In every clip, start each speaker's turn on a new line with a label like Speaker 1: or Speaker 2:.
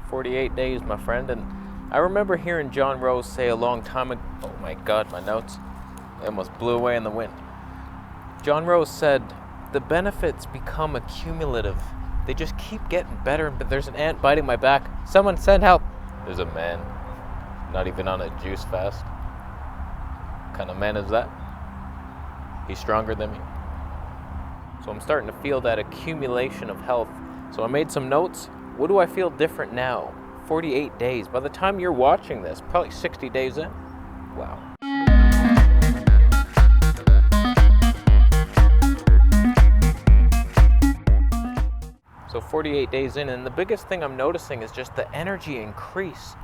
Speaker 1: 48 days, my friend, and I remember hearing John Rose say a long time ago, oh my god, my notes, they almost blew away in the wind. John Rose said, the benefits become accumulative. They just keep getting better, but there's an ant biting my back. Someone send help. There's a man, not even on a juice fast. What kind of man is that? He's stronger than me. So I'm starting to feel that accumulation of health. So I made some notes. What do I feel different now? 48 days. By the time you're watching this, probably 60 days in. Wow. So 48 days in, and the biggest thing I'm noticing is just the energy increase.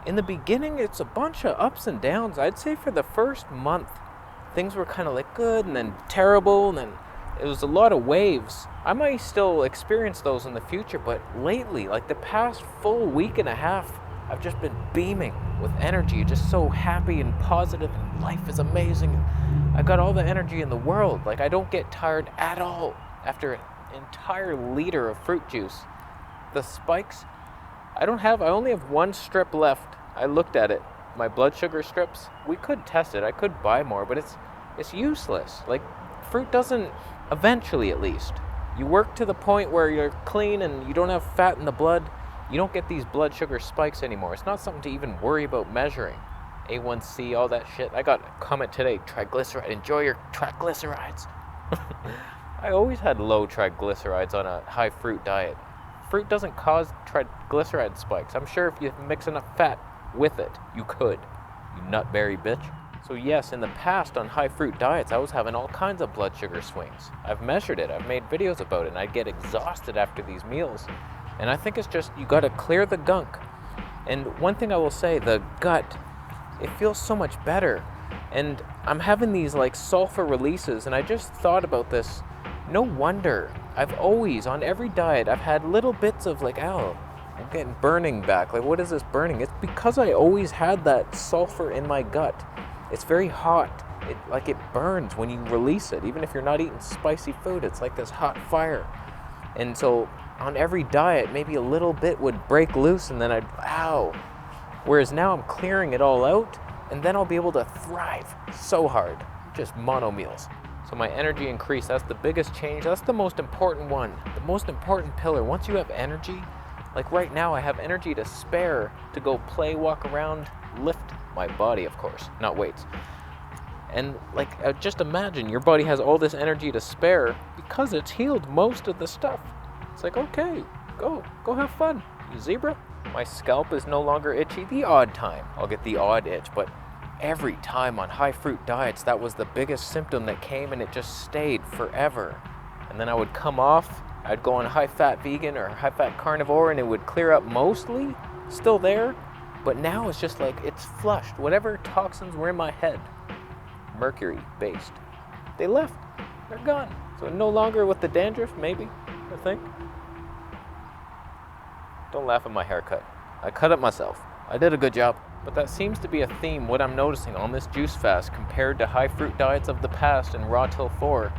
Speaker 1: In the beginning, it's a bunch of ups and downs. I'd say for the first month, things were kind of like good and then terrible, and then it was a lot of waves. I might still experience those in the future, but lately, like the past full week and a half, I've just been beaming with energy, just so happy and positive, and life is amazing. I got all the energy in the world. Like I don't get tired at all after an entire liter of fruit juice. The spikes, I only have one strip left. I looked at it, my blood sugar strips. We could test it, I could buy more, but it's useless. Like fruit doesn't, eventually at least, you work to the point where you're clean and you don't have fat in the blood, you don't get these blood sugar spikes anymore. It's not something to even worry about measuring. A1C, all that shit. I got a comment today, triglyceride, enjoy your triglycerides. I always had low triglycerides on a high fruit diet. Fruit doesn't cause triglyceride spikes. I'm sure if you mix enough fat with it, you could. You nutberry bitch. So yes, in the past on high fruit diets, I was having all kinds of blood sugar swings. I've measured it, I've made videos about it, and I'd get exhausted after these meals. And I think it's just, you gotta clear the gunk. And one thing I will say, the gut, it feels so much better. And I'm having these like sulfur releases, and I just thought about this. No wonder, I've always, on every diet, I've had little bits of like, ow, I'm getting burning back. Like, what is this burning? It's because I always had that sulfur in my gut. It's very hot. It burns when you release it. Even if you're not eating spicy food, it's like this hot fire. And so on every diet, maybe a little bit would break loose and then ow. Whereas now I'm clearing it all out, and then I'll be able to thrive so hard. Just mono meals. So my energy increase, that's the biggest change. That's the most important one, the most important pillar. Once you have energy, like right now I have energy to spare to go play, walk around, lift my body, of course, not weights. And like, just imagine your body has all this energy to spare because it's healed most of the stuff. It's like, okay, go have fun, you zebra. My scalp is no longer itchy. The odd time I'll get the odd itch, but every time on high fruit diets, that was the biggest symptom that came, and it just stayed forever. And then I would come off, I'd go on high fat vegan or high fat carnivore, and it would clear up mostly, still there, but now it's just like, it's flushed. Whatever toxins were in my head, mercury based, they left, they're gone. So no longer with the dandruff, maybe, I think. Don't laugh at my haircut. I cut it myself. I did a good job. But that seems to be a theme, what I'm noticing on this juice fast compared to high fruit diets of the past and Raw Till 4.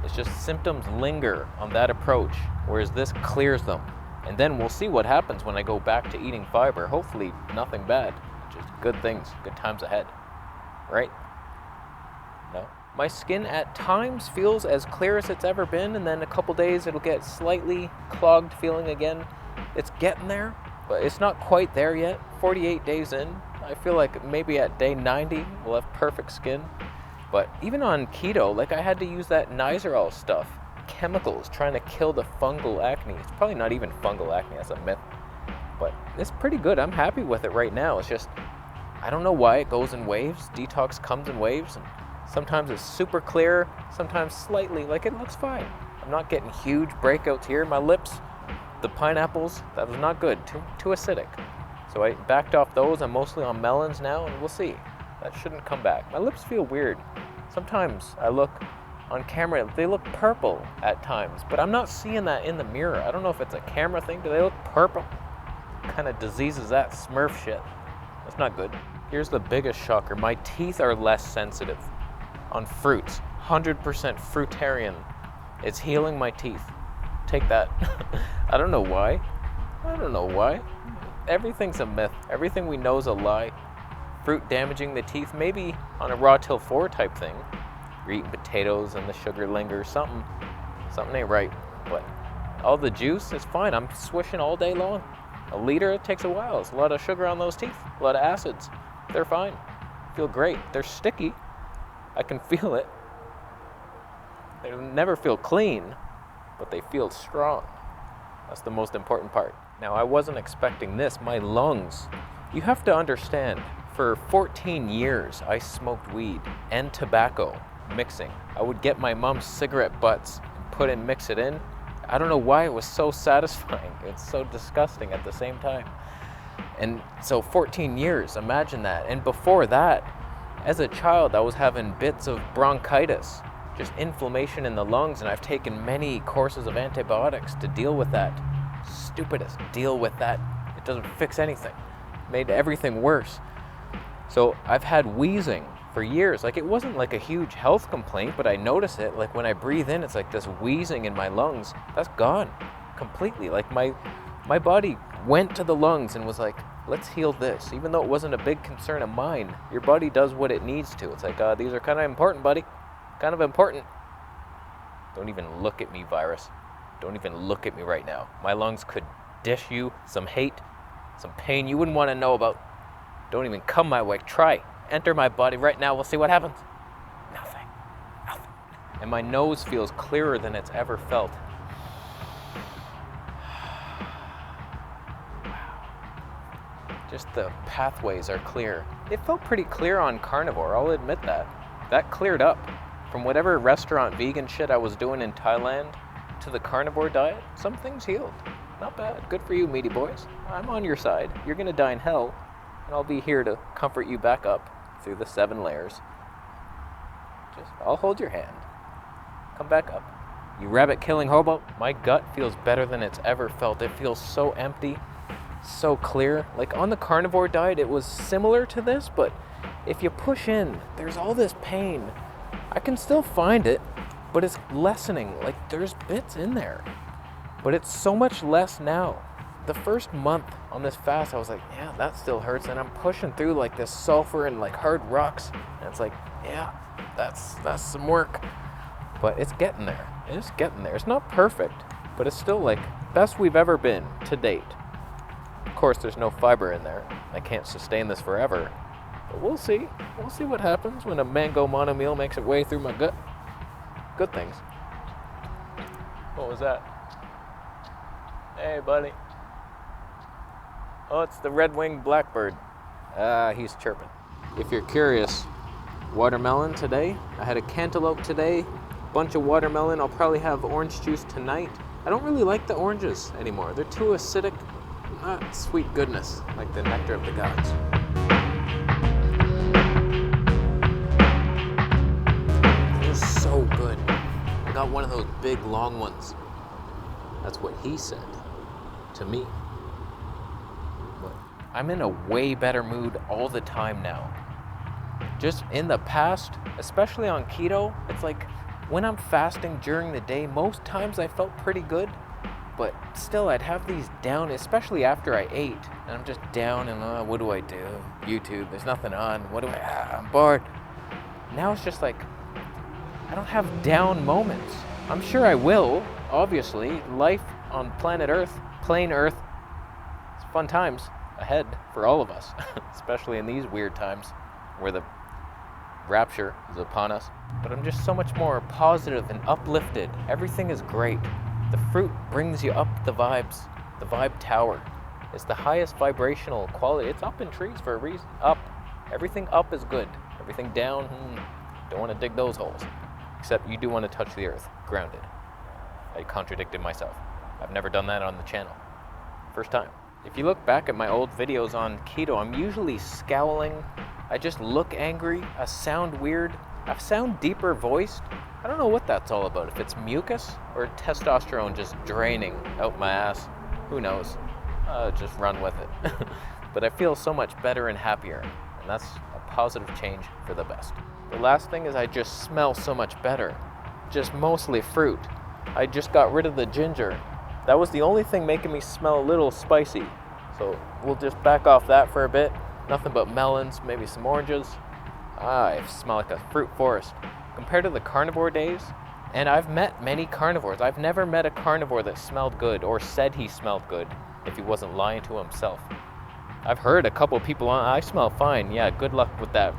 Speaker 1: It's just symptoms linger on that approach, whereas this clears them. And then we'll see what happens when I go back to eating fiber. Hopefully nothing bad, just good things, good times ahead. Right? No? My skin at times feels as clear as it's ever been, and then a couple days it'll get slightly clogged feeling again. It's getting there, but it's not quite there yet. 48 days in, I feel like maybe at day 90 we'll have perfect skin. But even on keto, like I had to use that Nizoral stuff, chemicals trying to kill the fungal acne. It's probably not even fungal acne, that's a myth. But it's pretty good, I'm happy with it right now. It's just, I don't know why it goes in waves. Detox comes in waves, and sometimes it's super clear, sometimes slightly, like it looks fine. I'm not getting huge breakouts here. My lips, the pineapples, that was not good, too acidic. So I backed off those. I'm mostly on melons now, and we'll see. That shouldn't come back. My lips feel weird. Sometimes I look on camera, they look purple at times, but I'm not seeing that in the mirror. I don't know if it's a camera thing. Do they look purple? What kind of disease is that? Smurf shit. That's not good. Here's the biggest shocker. My teeth are less sensitive on fruits. 100% fruitarian. It's healing my teeth. Take that. I don't know why. I don't know why. Everything's a myth. Everything we know is a lie. Fruit damaging the teeth, maybe on a raw till 4 type thing. You're eating potatoes and the sugar lingers. Something ain't right. But all the juice is fine. I'm swishing all day long. A liter, it takes a while. There's a lot of sugar on those teeth, a lot of acids. They're fine. Feel great. They're sticky. I can feel it. They never feel clean, but they feel strong. That's the most important part. Now, I wasn't expecting this. My lungs. You have to understand, for 14 years, I smoked weed and tobacco mixing. I would get my mom's cigarette butts and mix it in. I don't know why it was so satisfying. It's so disgusting at the same time. And so 14 years, imagine that. And before that, as a child, I was having bits of bronchitis, just inflammation in the lungs, and I've taken many courses of antibiotics to deal with that. Stupidest, deal with that. It doesn't fix anything. Made everything worse. So I've had wheezing for years. Like, it wasn't like a huge health complaint, but I notice it. Like, when I breathe in, it's like this wheezing in my lungs. That's gone completely. Like, my body went to the lungs and was like, let's heal this. Even though it wasn't a big concern of mine, your body does what it needs to. It's like, these are kind of important, buddy. Kind of important. Don't even look at me, virus. Don't even look at me right now. My lungs could dish you some hate, some pain you wouldn't want to know about. Don't even come my way. Try. Enter my body right now. We'll see what happens. Nothing. And my nose feels clearer than it's ever felt. Just the pathways are clear. It felt pretty clear on carnivore, I'll admit that. That cleared up. From whatever restaurant vegan shit I was doing in Thailand to the carnivore diet, some things healed. Not bad. Good for you, meaty boys. I'm on your side. You're gonna die in hell, and I'll be here to comfort you back up through the 7 layers. I'll hold your hand. Come back up. You rabbit-killing hobo. My gut feels better than it's ever felt. It feels so empty, so clear. Like, on the carnivore diet, it was similar to this, but if you push in, there's all this pain. I can still find it, but it's lessening. Like, there's bits in there, but it's so much less now. The first month on this fast, I was like, yeah, that still hurts. And I'm pushing through like this sulfur and like hard rocks. And it's like, yeah, that's some work. But it's getting there. It's getting there. It's not perfect, but it's still like best we've ever been to date. Of course, there's no fiber in there. I can't sustain this forever. But we'll see. We'll see what happens when a mango monomeal makes its way through my gut. Good things. What was that? Hey, buddy. Oh, it's the red-winged blackbird. He's chirping. If you're curious, watermelon today. I had a cantaloupe today, bunch of watermelon. I'll probably have orange juice tonight. I don't really like the oranges anymore. They're too acidic. Not sweet goodness, like the nectar of the gods. It was so good. I got one of those big, long ones. That's what he said to me. I'm in a way better mood all the time now. Just in the past, especially on keto, it's like when I'm fasting during the day, most times I felt pretty good, but still I'd have these down, especially after I ate, and I'm just down and what do I do? YouTube, there's nothing on. I'm bored. Now it's just like, I don't have down moments. I'm sure I will, obviously. Life on planet Earth, plain Earth, it's fun times ahead for all of us, especially in these weird times where the rapture is upon us. But I'm just so much more positive and uplifted. Everything is great. The fruit brings you up the vibes. The vibe tower is the highest vibrational quality. It's up in trees for a reason. Up. Everything up is good. Everything down, don't want to dig those holes. Except you do want to touch the earth. Grounded. I contradicted myself. I've never done that on the channel. First time. If you look back at my old videos on keto, I'm usually scowling. I just look angry. I sound weird. I sound deeper voiced. I don't know what that's all about. If it's mucus or testosterone just draining out my ass, who knows? Just run with it. But I feel so much better and happier, and that's a positive change for the best. The last thing is I just smell so much better. Just mostly fruit. I just got rid of the ginger. That was the only thing making me smell a little spicy. So we'll just back off that for a bit. Nothing but melons, maybe some oranges. I smell like a fruit forest. Compared to the carnivore days, and I've met many carnivores. I've never met a carnivore that smelled good or said he smelled good if he wasn't lying to himself. I've heard a couple people on, I smell fine. Yeah, good luck with that.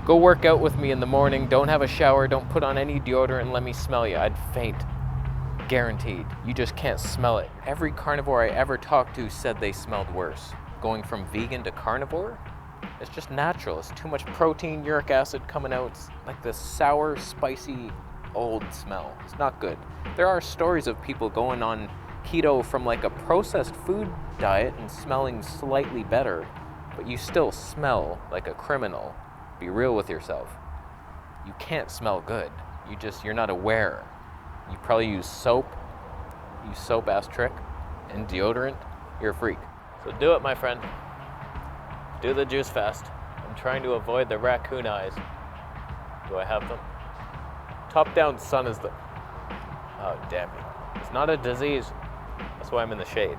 Speaker 1: Go work out with me in the morning. Don't have a shower. Don't put on any deodorant and let me smell you. I'd faint. Guaranteed. You just can't smell it. Every carnivore I ever talked to said they smelled worse. Going from vegan to carnivore, it's just natural. It's too much protein, uric acid coming out. It's like this sour, spicy, old smell. It's not good. There are stories of people going on keto from like a processed food diet and smelling slightly better, but you still smell like a criminal. Be real with yourself. You can't smell good. You're not aware. You probably use soap, ass trick, and deodorant. You're a freak. So do it, my friend. Do the juice fast. I'm trying to avoid the raccoon eyes. Do I have them? Top-down sun is the... Oh, damn it. It's not a disease. That's why I'm in the shade.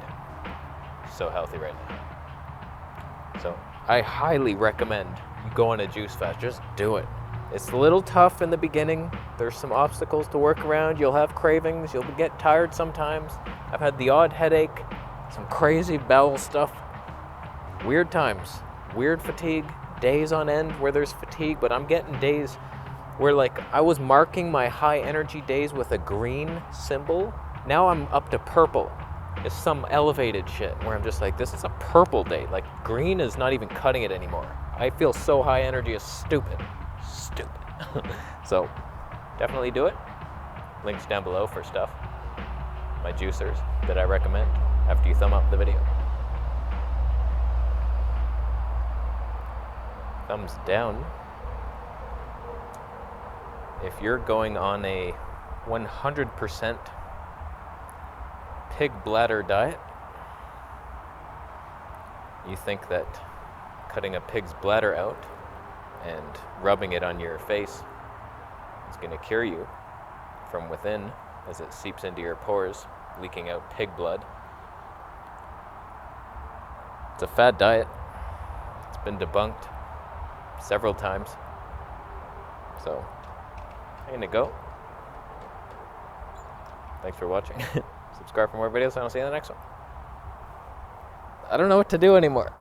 Speaker 1: So healthy right now. So I highly recommend you go on a juice fast. Just do it. It's a little tough in the beginning. There's some obstacles to work around. You'll have cravings. You'll get tired sometimes. I've had the odd headache, some crazy bowel stuff. Weird times, weird fatigue, days on end where there's fatigue, but I'm getting days where like I was marking my high energy days with a green symbol. Now I'm up to purple. It's some elevated shit where I'm just like, this is a purple day. Like green is not even cutting it anymore. I feel so high energy, it's stupid. So definitely do it. Links down below for stuff. My juicers that I recommend after you thumb up the video. Thumbs down if you're going on a 100% pig bladder diet. You think that cutting a pig's bladder out and rubbing it on your face is going to cure you from within as it seeps into your pores, leaking out pig blood. It's a fad diet. It's been debunked several times. So, I'm going to go. Thanks for watching. Subscribe for more videos and I'll see you in the next one. I don't know what to do anymore.